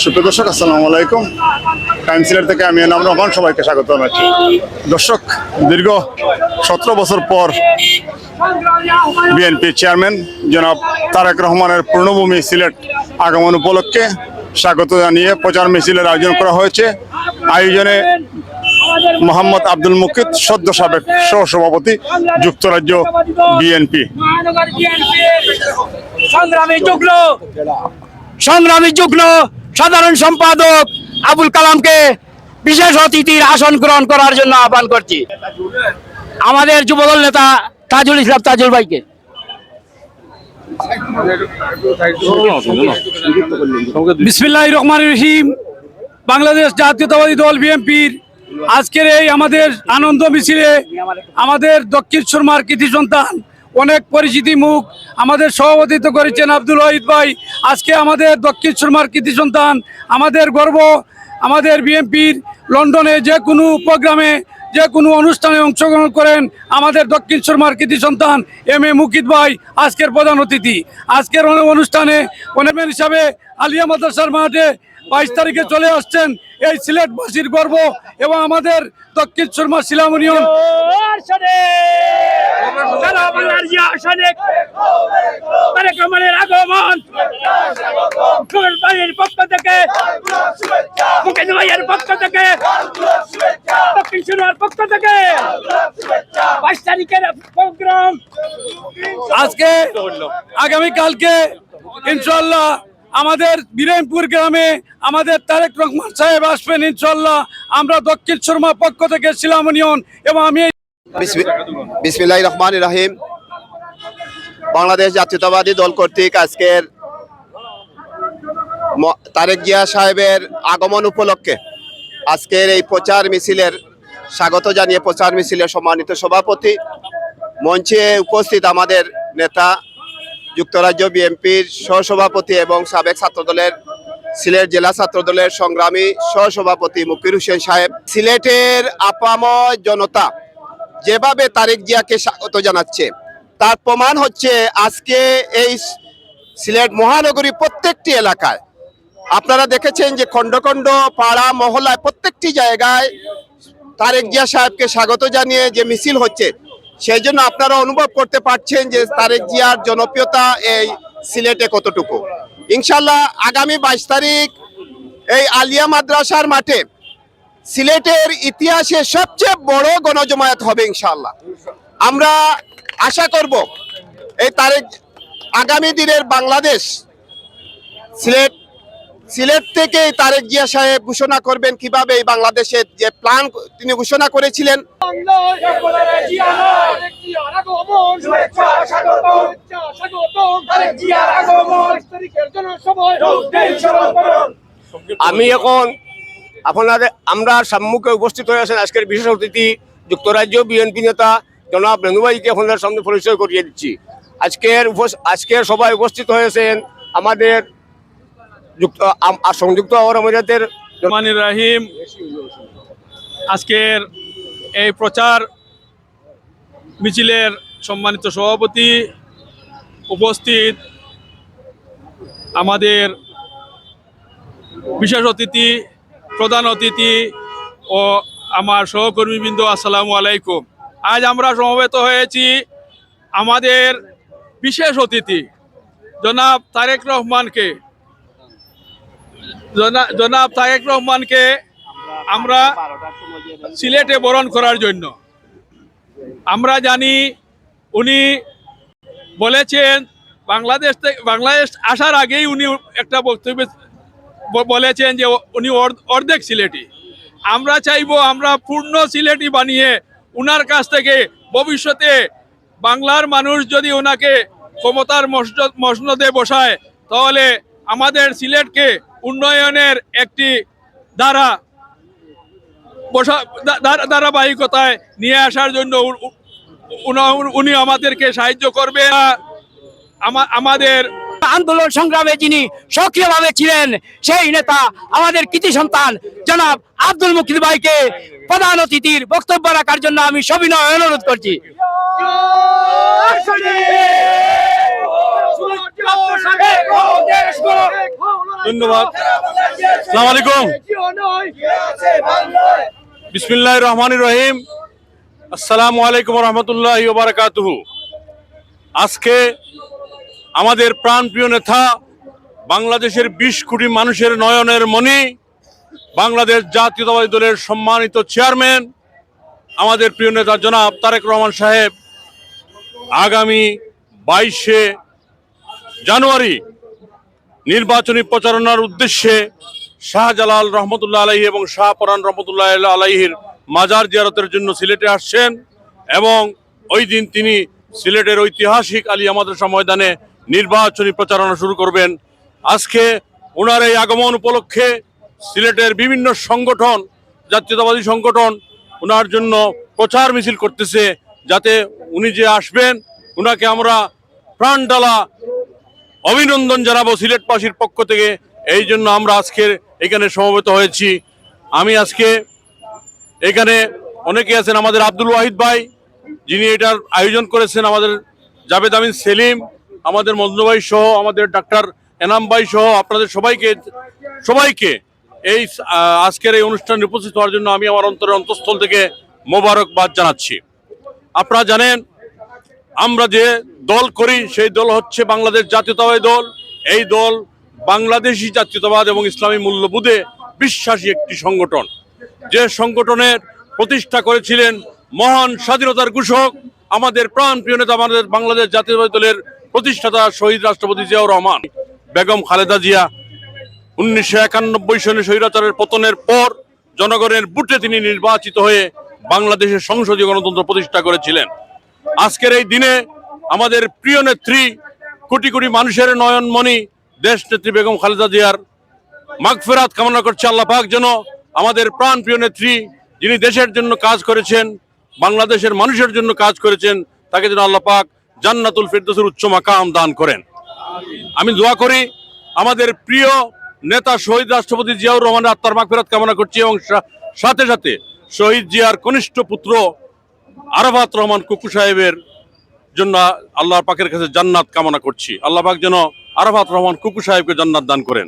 সুপ্রিয় দর্শক, আসসালামু আলাইকুম। টাইম সিলেট থেকে আমি এনাম রহমান সবাইকে স্বাগত জানাচ্ছি। দর্শক, দীর্ঘ 17 বছর পর বিএনপি চেয়ারম্যান জনাব তারেক রহমানের পূর্ণভূমি সিলেট আগমন উপলক্ষে স্বাগত জানিয়ে প্রচার মিছিলের আয়োজন করা হয়েছে। আয়োজনে মোহাম্মদ আব্দুল মুকিত, সদ্য সাবেক সহসভাপতি, যুক্তরাজ্য বিএনপি। সংগ্রামী যুগ্ম সাধারণ সম্পাদক আবুল কালামকে বিশেষ অতিথির আসন গ্রহণ করার জন্য আহ্বান করছি। আমাদের যুবদল নেতা তাজুল ইসলাম তাজুল ভাইকে। বিসমিল্লাহির রহমানির রহিম। বাংলাদেশ জাতীয়তাবাদী দল বিএনপির আজকের এই আমাদের আনন্দ মিছিলে আমাদের দক্ষিণ সুরমার কৃতি সন্তান, অনেক পরিচিতি মুখ, আমাদের সভাপতিত্ব করেছেন আব্দুল ওয়াহিদ ভাই। আজকে আমাদের দক্ষিণ সুরমার কৃতি সন্তান, আমাদের গর্ব। আমাদের বিএনপির লন্ডনে যে কোনো প্রোগ্রামে, যে কোনো অনুষ্ঠানে অংশগ্রহণ করেন আমাদের দক্ষিণ সুরমার কৃতি সন্তান এম এ মুকিত ভাই আজকের প্রধান অতিথি। আজকের অনুষ্ঠানে অনেকমেন হিসাবে আলিয়া মাদ্রাসার মাঠে 22 তারিখে চলে আসছেন এই সিলেটবাসীর গর্ব এবং আমাদের দক্ষিণ সুরমা শিলাম ইউনিয়ন আগমন পক্ষ থেকে, মুকিত ভাইয়ের পক্ষ থেকে, দক্ষিণ সুরমার পক্ষ থেকে 22 তারিখের প্রোগ্রাম আজকে আগামীকালকে ইনশাআল্লাহ আমাদের বিরামপুর গ্রামে আমাদের তারেক রহমান সাহেব আসবেন ইনশাআল্লাহ। আমরা দক্ষিণ সুরমা পক্ষ থেকে শিলাম ইউনিয়ন এবং আমি বিসমিল্লাহির রহমানির রহিম। বাংলাদেশ জাতীয়তাবাদী দল কর্তৃক আজকের তারেক জিয়া সাহেবের আগমন উপলক্ষে আজকের এই প্রচার মিছিলের স্বাগত জানিয়ে প্রচার মিছিলের সম্মানিত সভাপতি, মঞ্চে উপস্থিত আমাদের নেতা, যুক্তরাজ্য বিএনপির সহসভাপতি এবং সাবেক ছাত্রদলের সিলেট জেলা ছাত্রদলের সংগ্রামী সহসভাপতি মুকির হোসেন সাহেব, সিলেটের আপাময় জনতা যেভাবে তারেক জিয়াকে স্বাগত জানাচ্ছে তার প্রমাণ হচ্ছে আজকে এই সিলেট মহানগরী প্রত্যেকটি এলাকায় আপনারা দেখেছেন যে খন্ড খন্ড পাড়া মহল্লায় প্রত্যেকটি জায়গায় তারেক জিয়া সাহেবকে স্বাগত জানিয়ে যে মিছিল হচ্ছে, সেই জন্য আপনারা অনুভব করতে পারছেন যে তারেক জিয়ার জনপ্রিয়তা এই সিলেটে কতটুকু। ইনশাল্লাহ আগামী 22 তারিখ এই আলিয়া মাদ্রাসার মাঠে সিলেটের ইতিহাসে সবচেয়ে বড় গণজমায়েত হবে ইনশাল্লাহ। আমরা আশা করব এই তারেক আগামী দিনের বাংলাদেশ সিলেট থেকে তারেক জিয়া সাহেব ঘোষণা করবেন কিভাবে এই বাংলাদেশের যে প্ল্যান তিনি ঘোষণা করেছিলেন। আমি এখন আমরা সম্মুখে উপস্থিত হয়ে আছেন আজকের বিশেষ অতিথি যুক্তরাজ্য বিএনপি নেতা জনাব রেনু ভাইকে আপনাদের সামনে পরিচয় করিয়ে দিচ্ছি। আজকের সবাই উপস্থিত হয়েছেন আমাদের সংযুক্ত আরব আমিরাতের রহমানির রহিম। আজকের এই প্রচার মিছিলের সম্মানিত সভাপতি, উপস্থিত আমাদের বিশেষ অতিথি, প্রধান অতিথি ও আমার সহকর্মীবৃন্দ, আসসালামু আলাইকুম। আজ আমরা সমবেত হয়েছি আমাদের বিশেষ অতিথি জনাব তারেক রহমানকে আমরা সিলেটে বরণ করার জন্য। আমরা জানি উনি বলেছেন বাংলাদেশ আসার আগেই উনি একটা বক্তব্য বলেছেন যে উনি অর্ধেক সিলেটি। আমরা চাইবো আমরা পূর্ণ সিলেটি বানিয়ে উনার কাছ থেকে ভবিষ্যতে বাংলার মানুষ যদি ওনাকে ক্ষমতার মসনদে বসায় তাহলে আমাদের সিলেটকে উন্নয়নের একটি ধারাবাহিকতায় নিয়ে আসার জন্য উনি আমাদেরকে সাহায্য করবে। আমাদের আন্দোলন সংগ্রামে যিনি সক্রিয়ভাবে ছিলেন সেই নেতা আমাদের কৃতি সন্তান জনাব আব্দুল মুকিত ভাইকে প্রধান অতিথির বক্তব্য রাখার জন্য আমি সবিনয় অনুরোধ করছি। ধন্যবাদ। আসসালামু আলাইকুম। বিসমিল্লাহির রহমানির রহিম। আসসালামু আলাইকুম ওয়া রাহমাতুল্লাহি ওয়া বারাকাতুহু। আজকে আমাদের প্রাণপ্রিয় নেতা, বাংলাদেশের 20 কোটি মানুষের নয়নের মণি, বাংলাদেশ জাতীয়তাবাদী দলের সম্মানিত চেয়ারম্যান, আমাদের প্রিয় নেতা জনাব তারেক রহমান সাহেব আগামী 22শে জানুয়ারি নির্বাচনী প্রচারণার উদ্দেশ্যে শাহজালাল রহমতুল্লাহ আলাইহি এবং শাহপরান রহমতুল্লাহ আলাইহির মাজার জিয়ারতের জন্য সিলেটে আসছেন এবং ওই দিন তিনি সিলেটের ঐতিহাসিক আলিয়া মাদ্রাসা ময়দানে নির্বাচনী প্রচারণা শুরু করবেন। আজকে ওনার এই আগমন উপলক্ষে সিলেটের বিভিন্ন সংগঠন, জাতীয়তাবাদী সংগঠন ওনার জন্য প্রচার মিছিল করতেছে, যাতে উনি যে আসবেন ওনাকে আমরা প্রাণডালা অভিনন্দন জানাবো সিলেটবাসীর পক্ষ থেকে। এই জন্য আমরা আজকে এখানে সমবেত হয়েছি। আমি আজকে এখানে অনেকে আছেন, আমাদের আব্দুল ওয়াহিদ ভাই যিনি এটার আয়োজন করেছেন, আমাদের জাভেদ আমিন সেলিম, আমাদের মজনু ভাই সহ, আমাদের ডাক্তার এনাম ভাই সহ আপনাদের সবাইকে এই আজকের এই অনুষ্ঠানে উপস্থিত হওয়ার জন্য আমি আমার অন্তঃস্থল থেকে মোবারকবাদ জানাচ্ছি। আপনারা জানেন আমরা যে দল করি সেই দল হচ্ছে বাংলাদেশ জাতীয়তাবাদী দল। এই দল বাংলাদেশি জাতীয়তাবাদ এবং ইসলামী মূল্যবোধে বিশ্বাসী একটি সংগঠন, যে সংগঠনের প্রতিষ্ঠা করেছিলেন মহান স্বাধীনতার ঘোষক, আমাদের প্রাণপ্রিয় নেতা, আমাদের বাংলাদেশ জাতীয়তাবাদী দলের প্রতিষ্ঠাতা শহীদ রাষ্ট্রপতি জিয়াউর রহমান। বেগম খালেদা জিয়া 1991 সনে স্বৈরাচারের পতনের পর জনগণের ভোটে তিনি নির্বাচিত হয়ে বাংলাদেশের সংসদীয় গণতন্ত্র প্রতিষ্ঠা করেছিলেন। আজকের এই দিনে আমাদের প্রিয় নেত্রী, কোটি কোটি মানুষের নয়নমণি দেশ নেত্রী বেগম খালেদা জিয়ার মাগফিরাত কামনা করছে আল্লাহ পাক যেন আমাদের প্রাণপ্রিয় নেত্রী, যিনি দেশের জন্য কাজ করেছেন, বাংলাদেশের মানুষের জন্য কাজ করেছেন, তাকে যেন আল্লাহ পাক জান্নাতুল ফিরদৌসের উচ্চ মাকাম দান করেন। আমি দোয়া করি আমাদের প্রিয় নেতা শহীদ রাষ্ট্রপতি জিয়াউর রহমানের আত্মার মাগফিরাত কামনা করছি এবং সাথে সাথে শহীদ জিয়ার কনিষ্ঠ পুত্র আরাফাত রহমান কুকু সাহেবের জন্য আল্লাহ পাকের কাছে জান্নাত কামনা করছি। আল্লাহ পাক যেন আরাফাত রহমান কুকু সাহেবকে জান্নাত দান করেন।